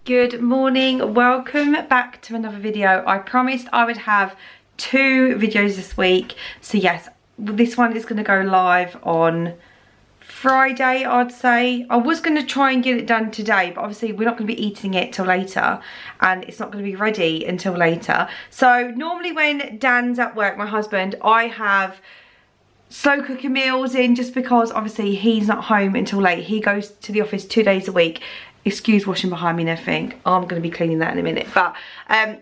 Good morning, welcome back to another video. I promised I would have 2 videos this week, so yes, this one is going to go live on Friday, I'd say. I was going to try and get it done today, but obviously we're not going to be eating it till later, and it's not going to be ready until later. So normally when Dan's at work, my husband, I have slow cooker meals in, just because obviously he's not home until late. He goes to the office 2 days a week. Excuse washing behind me and everything. I'm going to be cleaning that in a minute. But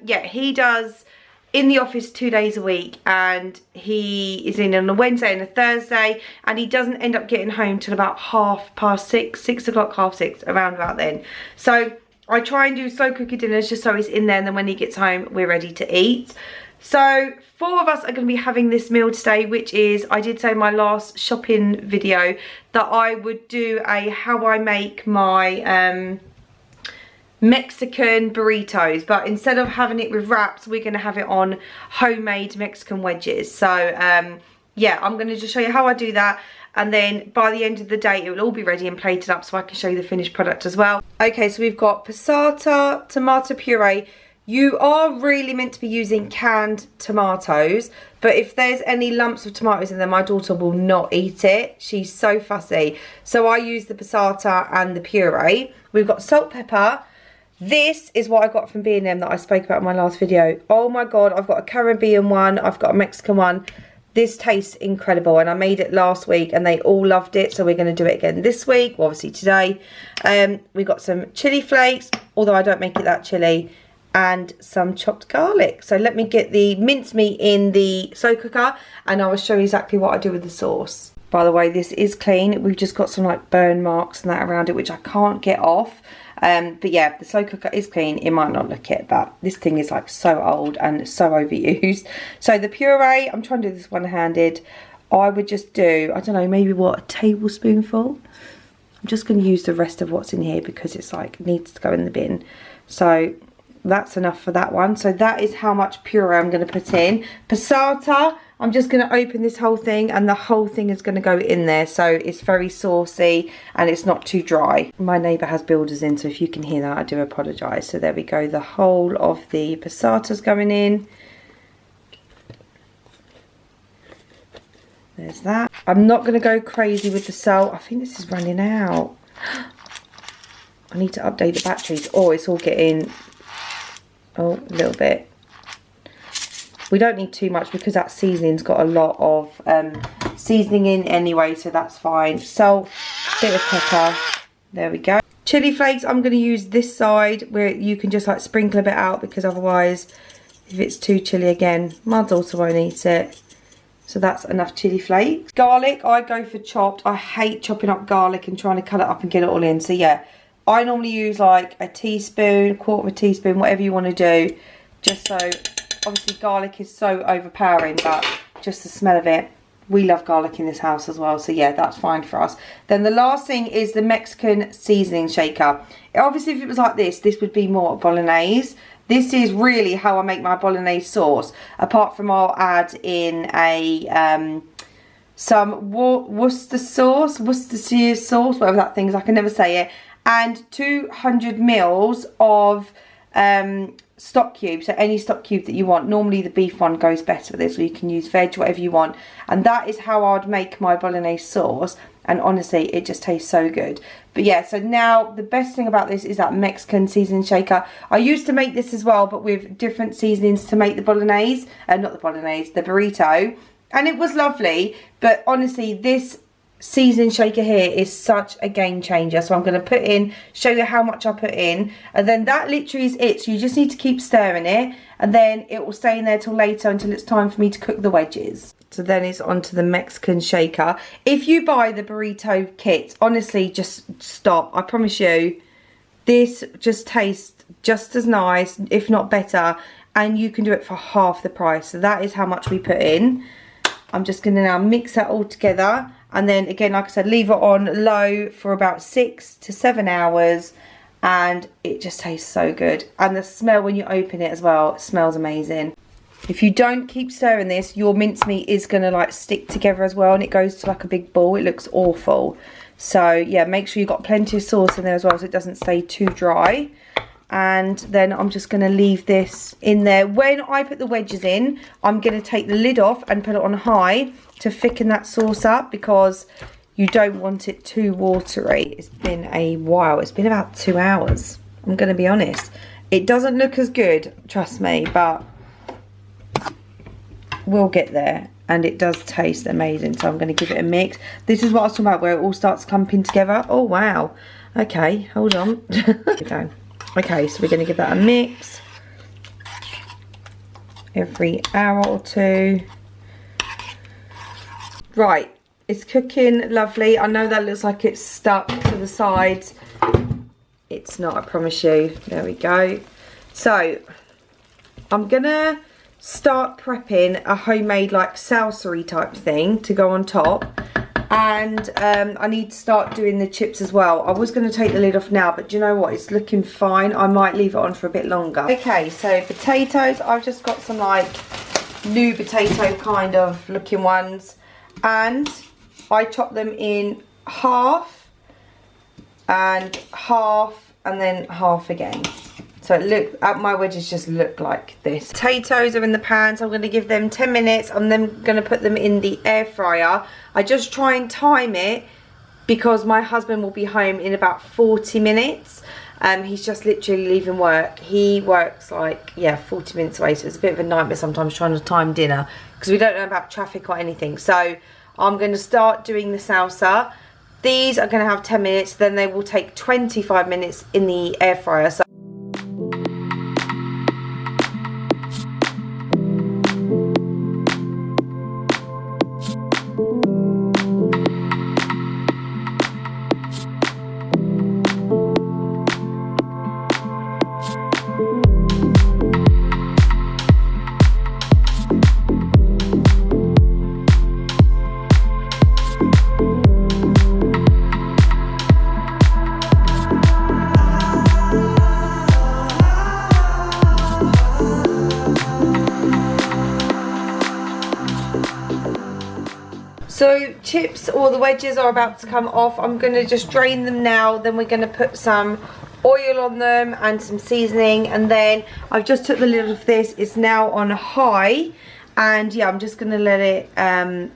yeah, he does in the office 2 days a week, and he is in on a Wednesday and a Thursday, and he doesn't end up getting home till about 6:30, 6 o'clock, 6:30, around about then. So I try and do slow cooker dinners just so it's in there, and then when he gets home we're ready to eat. So 4 of us are going to be having this meal today, which is, I did say in my last shopping video that I would do a how I make my Mexican burritos, but instead of having it with wraps, we're going to have it on homemade Mexican wedges. So yeah, I'm going to just show you how I do that, and then by the end of the day it will all be ready and plated up so I can show you the finished product as well. Okay, so we've got passata tomato puree. You are really meant to be using canned tomatoes, but if there's any lumps of tomatoes in there, my daughter will not eat it. She's so fussy. So I use the passata and the puree. We've got salt, pepper. This is what I got from B&M that I spoke about in my last video. Oh my God, I've got a Caribbean one, I've got a Mexican one. This tastes incredible, and I made it last week and they all loved it, so we're going to do it again this week, well, obviously today. We got some chili flakes, although I don't make it that chili, and some chopped garlic. So let me get the mincemeat in the slow cooker and I will show you exactly what I do with the sauce. By the way, this is clean. We've just got some like burn marks and that around it, which I can't get off. But yeah, the slow cooker is clean. It might not look it, but this thing is like so old and so overused. So the puree, I'm trying to do this one-handed. I would just do, I don't know, maybe what, a tablespoonful? I'm just going to use the rest of what's in here because it's like, needs to go in the bin. So that's enough for that one. So that is how much puree I'm going to put in. Passata, I'm just going to open this whole thing and the whole thing is going to go in there, so it's very saucy and it's not too dry. My neighbour has builders in, so if you can hear that, I do apologise. So there we go, the whole of the passata's going in. There's that. I'm not going to go crazy with the salt. I think this is running out. I need to update the batteries. Oh, it's all getting, oh, a little bit. We don't need too much because that seasoning's got a lot of seasoning in anyway, so that's fine. Salt, bit of pepper, there we go. Chili flakes, I'm going to use this side where you can just like sprinkle a bit out, because otherwise if it's too chilly again, my daughter won't eat it. So that's enough chili flakes. Garlic, I go for chopped. I hate chopping up garlic and trying to cut it up and get it all in. So yeah, I normally use like a teaspoon, 1/4 teaspoon, whatever you want to do, just so, obviously garlic is so overpowering, but just the smell of it, we love garlic in this house as well, so yeah, that's fine for us. Then the last thing is the Mexican seasoning shaker. Obviously if it was like this would be more bolognese. This is really how I make my bolognese sauce, apart from I'll add in a some Worcestershire sauce, whatever that thing is, I can never say it, and 200 mils of stock cube, so any stock cube that you want. Normally the beef one goes better with this, or you can use veg, whatever you want, and that is how I'd make my bolognese sauce, and honestly it just tastes so good. But yeah, so now the best thing about this is that Mexican seasoning shaker. I used to make this as well, but with different seasonings to make the bolognese, not the bolognese, the burrito, and it was lovely. But honestly, this seasoning shaker here is such a game changer. So I'm going to put in, show you how much I put in, and then that literally is it. So you just need to keep stirring it, and then it will stay in there till later, until it's time for me to cook the wedges. So then it's onto the Mexican shaker. If you buy the burrito kit, honestly just stop. I promise you this just tastes just as nice, if not better, and you can do it for half the price. So that is how much we put in. I'm just going to now mix that all together, and then again, like I said, leave it on low for about 6 to 7 hours, and it just tastes so good. And the smell when you open it as well, it smells amazing. If you don't keep stirring this, your mincemeat is going to like stick together as well, and it goes to like a big ball. It looks awful. So yeah, make sure you've got plenty of sauce in there as well, so it doesn't stay too dry. and then I'm just going to leave this in there. When I put the wedges in, I'm going to take the lid off and put it on high to thicken that sauce up, because you don't want it too watery. It's been a while. It's been about 2 hours, I'm going to be honest. It doesn't look as good, trust me, but we'll get there. And it does taste amazing, so I'm going to give it a mix. This is what I was talking about, where it all starts clumping together. Oh, wow. Okay, hold on. Okay, so we're going to give that a mix every hour or 2. Right, it's cooking lovely. I know that looks like it's stuck to the sides. It's not, I promise you. There we go. So I'm going to start prepping a homemade like salsa-y type thing to go on top. And I need to start doing the chips as well. I was going to take the lid off now, but do you know what? It's looking fine. I might leave it on for a bit longer. Okay, so potatoes. I've just got some like new potato kind of looking ones. And I chop them in half and half and then half again. So my wedges just look like this. Potatoes are in the pan, so I'm going to give them 10 minutes. I'm then going to put them in the air fryer. I just try and time it because my husband will be home in about 40 minutes. He's just literally leaving work. He works like, yeah, 40 minutes away, so it's a bit of a nightmare sometimes trying to time dinner because we don't know about traffic or anything. So I'm going to start doing the salsa. These are going to have 10 minutes, then they will take 25 minutes in the air fryer. So chips or the wedges are about to come off. I'm going to just drain them now, then we're going to put some oil on them and some seasoning, and then I've just took the lid of this. It's now on high, and yeah, I'm just going to let it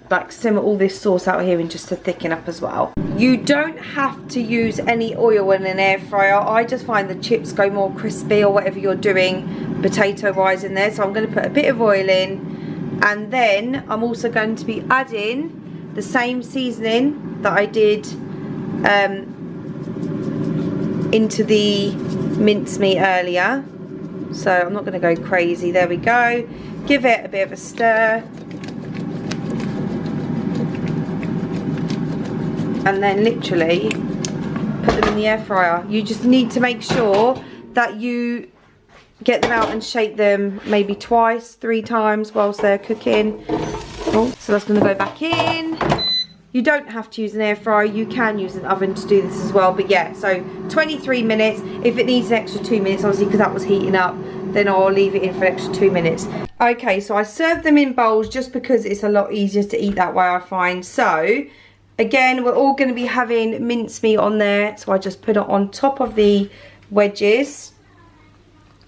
like simmer all this sauce out here and just to thicken up as well. You don't have to use any oil in an air fryer. I just find the chips go more crispy or whatever you're doing potato wise in there. So I'm going to put a bit of oil in, and then I'm also going to be adding the same seasoning that I did into the mincemeat earlier. So I'm not going to go crazy. There we go. Give it a bit of a stir. And then literally put them in the air fryer. You just need to make sure that you get them out and shake them maybe twice, 3 times whilst they're cooking. Oh, so that's going to go back in. You don't have to use an air fryer. You can use an oven to do this as well. But yeah, so 23 minutes. If it needs an extra 2 minutes, obviously, because that was heating up, then I'll leave it in for an extra 2 minutes. Okay, so I serve them in bowls just because it's a lot easier to eat that way, I find. So again, we're all going to be having mincemeat on there. So I just put it on top of the wedges.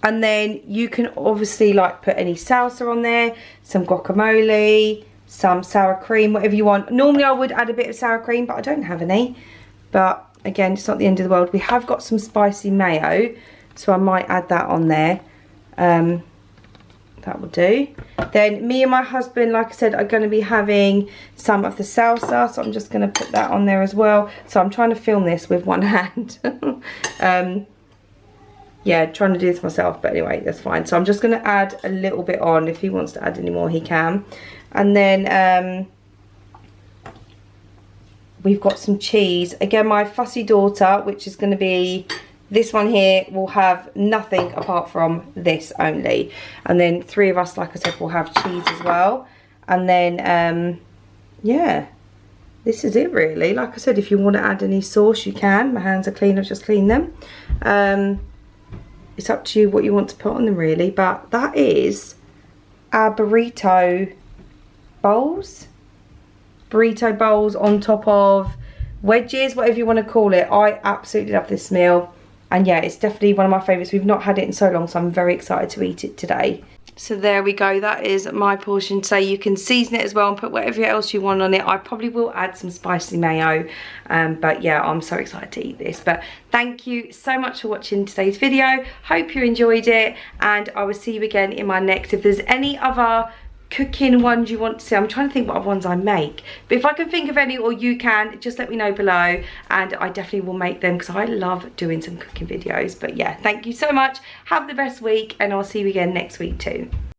And then you can obviously like put any salsa on there, some guacamole, some sour cream, whatever you want. Normally I would add a bit of sour cream, but I don't have any. But again, it's not the end of the world. We have got some spicy mayo, so I might add that on there. That will do. Then me and my husband, like I said, are going to be having some of the salsa, so I'm just going to put that on there as well. So I'm trying to film this with one hand. Yeah, trying to do this myself, but anyway, that's fine. So I'm just going to add a little bit on. If he wants to add any more, he can. And then we've got some cheese. Again, my fussy daughter, which is going to be this one here, will have nothing apart from this only. And then 3 of us, like I said, will have cheese as well. And then, yeah, this is it really. Like I said, if you want to add any sauce, you can. My hands are clean, I've just cleaned them. It's up to you what you want to put on them really, but that is our burrito bowls. Burrito bowls on top of wedges, whatever you want to call it. I absolutely love this meal. yeah, it's definitely one of my favourites. We've not had it in so long, so I'm very excited to eat it today. So there we go, that is my portion today. You can season it as well and put whatever else you want on it. I probably will add some spicy mayo, but yeah, I'm so excited to eat this. But thank you so much for watching today's video. Hope you enjoyed it, and I will see you again in my next. If there's any other cooking ones you want to see, I'm trying to think what other ones I make, but if I can think of any, or you can, just let me know below, and I definitely will make them, because I love doing some cooking videos. But yeah, thank you so much, have the best week, and I'll see you again next week too.